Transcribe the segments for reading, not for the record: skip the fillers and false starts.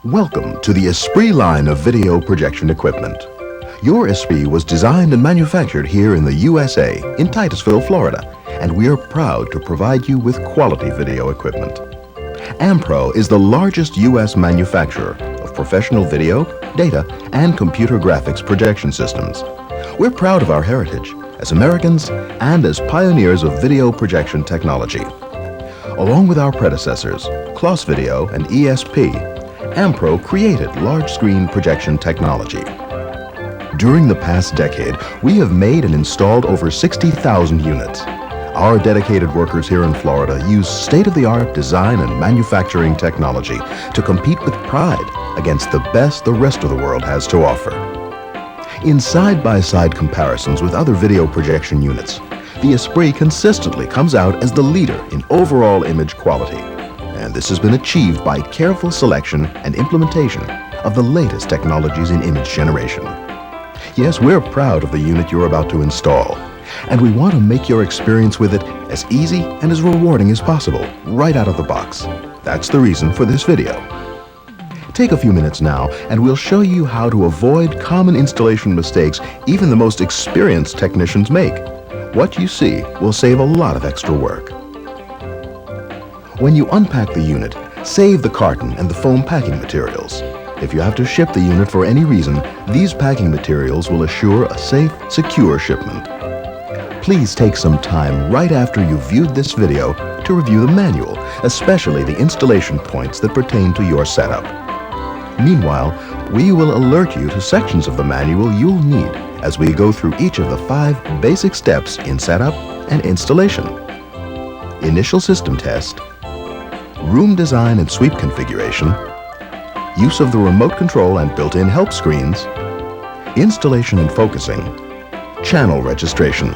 Welcome to the Esprit line of video projection equipment. Your Esprit was designed and manufactured here in the USA, in Titusville, Florida, and we are proud to provide you with quality video equipment. Ampro is the largest U.S. manufacturer of professional video, data, and computer graphics projection systems. We're proud of our heritage as Americans and as pioneers of video projection technology. Along with our predecessors, Kloss Video and ESP, Ampro created large-screen projection technology. During the past decade, we have made and installed over 60,000 units. Our dedicated workers here in Florida use state-of-the-art design and manufacturing technology to compete with pride against the best the rest of the world has to offer. In side-by-side comparisons with other video projection units, the Esprit consistently comes out as the leader in overall image quality. And this has been achieved by careful selection and implementation of the latest technologies in image generation. Yes, we're proud of the unit you're about to install, and we want to make your experience with it as easy and as rewarding as possible, right out of the box. That's the reason for this video. Take a few minutes now, and we'll show you how to avoid common installation mistakes even the most experienced technicians make. What you see will save a lot of extra work. When you unpack the unit, save the carton and the foam packing materials. If you have to ship the unit for any reason, these packing materials will assure a safe, secure shipment. Please take some time right after you've viewed this video to review the manual, especially the installation points that pertain to your setup. Meanwhile, we will alert you to sections of the manual you'll need as we go through each of the 5 basic steps in setup and installation. Initial system test, room design and sweep configuration, use of the remote control and built-in help screens, installation and focusing, channel registration.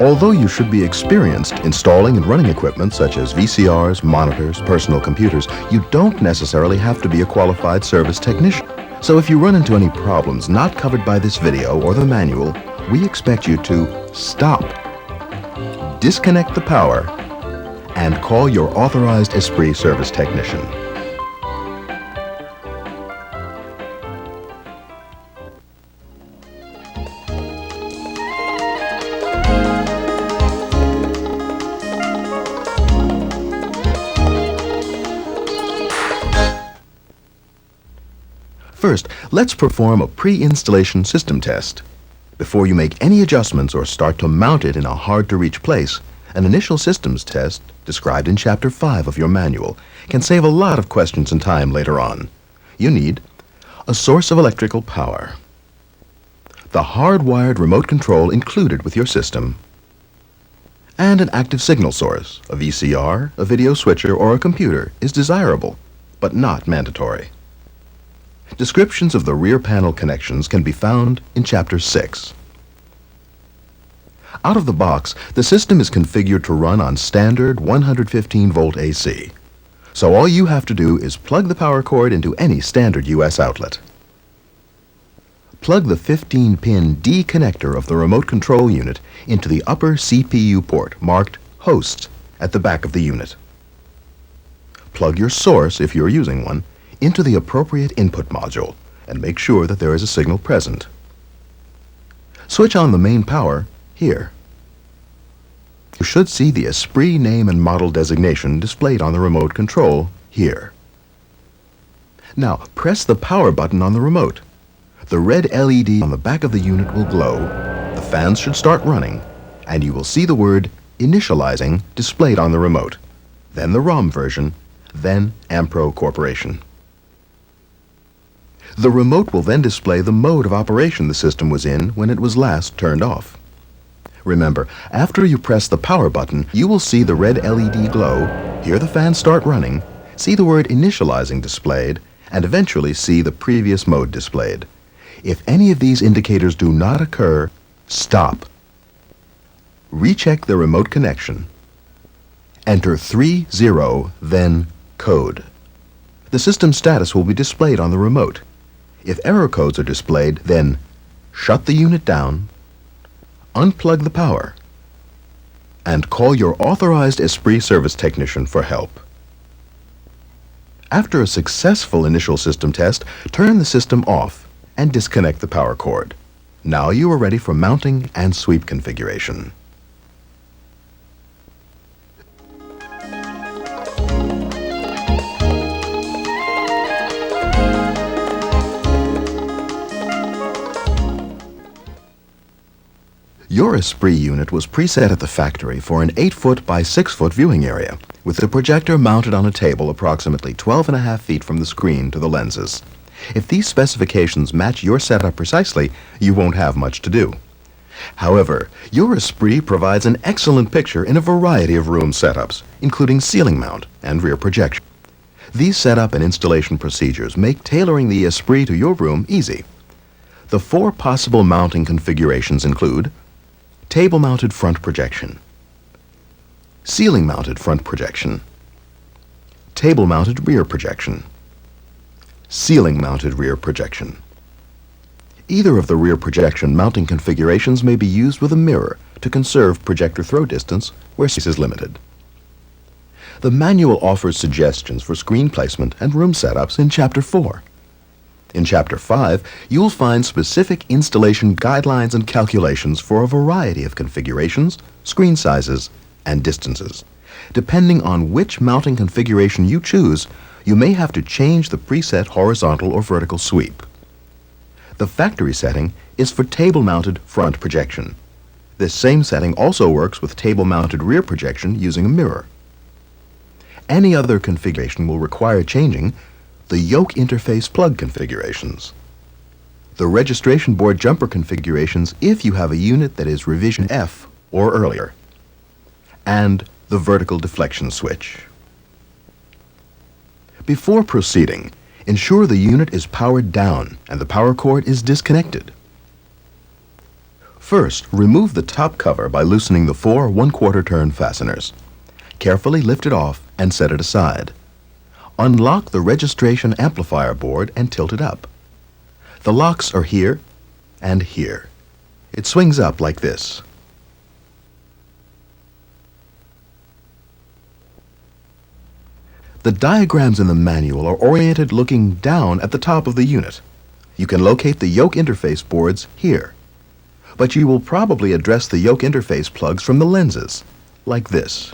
Although you should be experienced installing and running equipment such as VCRs, monitors, personal computers, you don't necessarily have to be a qualified service technician. So if you run into any problems not covered by this video or the manual, we expect you to stop, disconnect the power, and call your authorized Esprit service technician. First, let's perform a pre-installation system test. Before you make any adjustments or start to mount it in a hard-to-reach place, an initial systems test, described in Chapter 5 of your manual, can save a lot of questions and time later on. You need a source of electrical power, the hardwired remote control included with your system, and an active signal source. A VCR, a video switcher, or a computer is desirable, but not mandatory. Descriptions of the rear panel connections can be found in Chapter 6. Out of the box, the system is configured to run on standard 115-volt AC. So all you have to do is plug the power cord into any standard US outlet. Plug the 15-pin D connector of the remote control unit into the upper CPU port marked Host at the back of the unit. Plug your source, if you're using one, into the appropriate input module and make sure that there is a signal present. Switch on the main power here. You should see the Esprit name and model designation displayed on the remote control here. Now press the power button on the remote. The red LED on the back of the unit will glow, the fans should start running, and you will see the word Initializing displayed on the remote, then the ROM version, then Ampro Corporation. The remote will then display the mode of operation the system was in when it was last turned off. Remember, after you press the power button, you will see the red LED glow, hear the fan start running, see the word Initializing displayed, and eventually see the previous mode displayed. If any of these indicators do not occur, stop. Recheck the remote connection. Enter 30, then code. The system status will be displayed on the remote. If error codes are displayed, then shut the unit down, unplug the power, and call your authorized Esprit service technician for help. After a successful initial system test, turn the system off and disconnect the power cord. Now you are ready for mounting and sweep configuration. Your Esprit unit was preset at the factory for an 8-foot by 6-foot viewing area, with the projector mounted on a table approximately 12.5 feet from the screen to the lenses. If these specifications match your setup precisely, you won't have much to do. However, your Esprit provides an excellent picture in a variety of room setups, including ceiling mount and rear projection. These setup and installation procedures make tailoring the Esprit to your room easy. The 4 possible mounting configurations include table-mounted front projection, ceiling-mounted front projection, table-mounted rear projection, ceiling-mounted rear projection. Either of the rear projection mounting configurations may be used with a mirror to conserve projector throw distance where space is limited. The manual offers suggestions for screen placement and room setups in Chapter 4. In Chapter 5, you'll find specific installation guidelines and calculations for a variety of configurations, screen sizes, and distances. Depending on which mounting configuration you choose, you may have to change the preset horizontal or vertical sweep. The factory setting is for table-mounted front projection. This same setting also works with table-mounted rear projection using a mirror. Any other configuration will require changing the yoke interface plug configurations, the registration board jumper configurations if you have a unit that is revision F or earlier, and the vertical deflection switch. Before proceeding, ensure the unit is powered down and the power cord is disconnected. First, remove the top cover by loosening the 4 1/4 turn fasteners. Carefully lift it off and set it aside. Unlock the registration amplifier board and tilt it up. The locks are here and here. It swings up like this. The diagrams in the manual are oriented looking down at the top of the unit. You can locate the yoke interface boards here, but you will probably address the yoke interface plugs from the lenses, like this.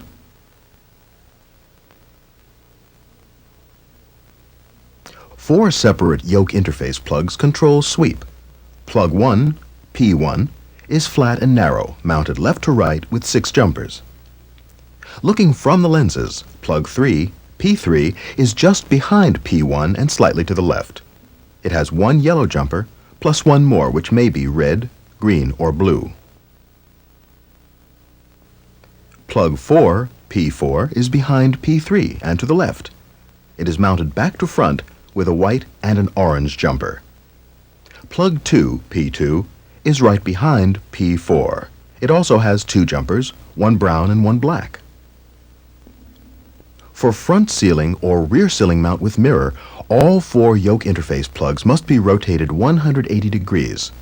Four separate yoke interface plugs control sweep. Plug 1, P1, is flat and narrow, mounted left to right with 6 jumpers. Looking from the lenses, plug 3, P3, is just behind P1 and slightly to the left. It has 1 yellow jumper, plus 1 more which may be red, green, or blue. Plug 4, P4, is behind P3 and to the left. It is mounted back to front with a white and an orange jumper. Plug 2, P2, is right behind P4. It also has 2 jumpers, 1 brown and 1 black. For front ceiling or rear ceiling mount with mirror, all 4 yoke interface plugs must be rotated 180 degrees.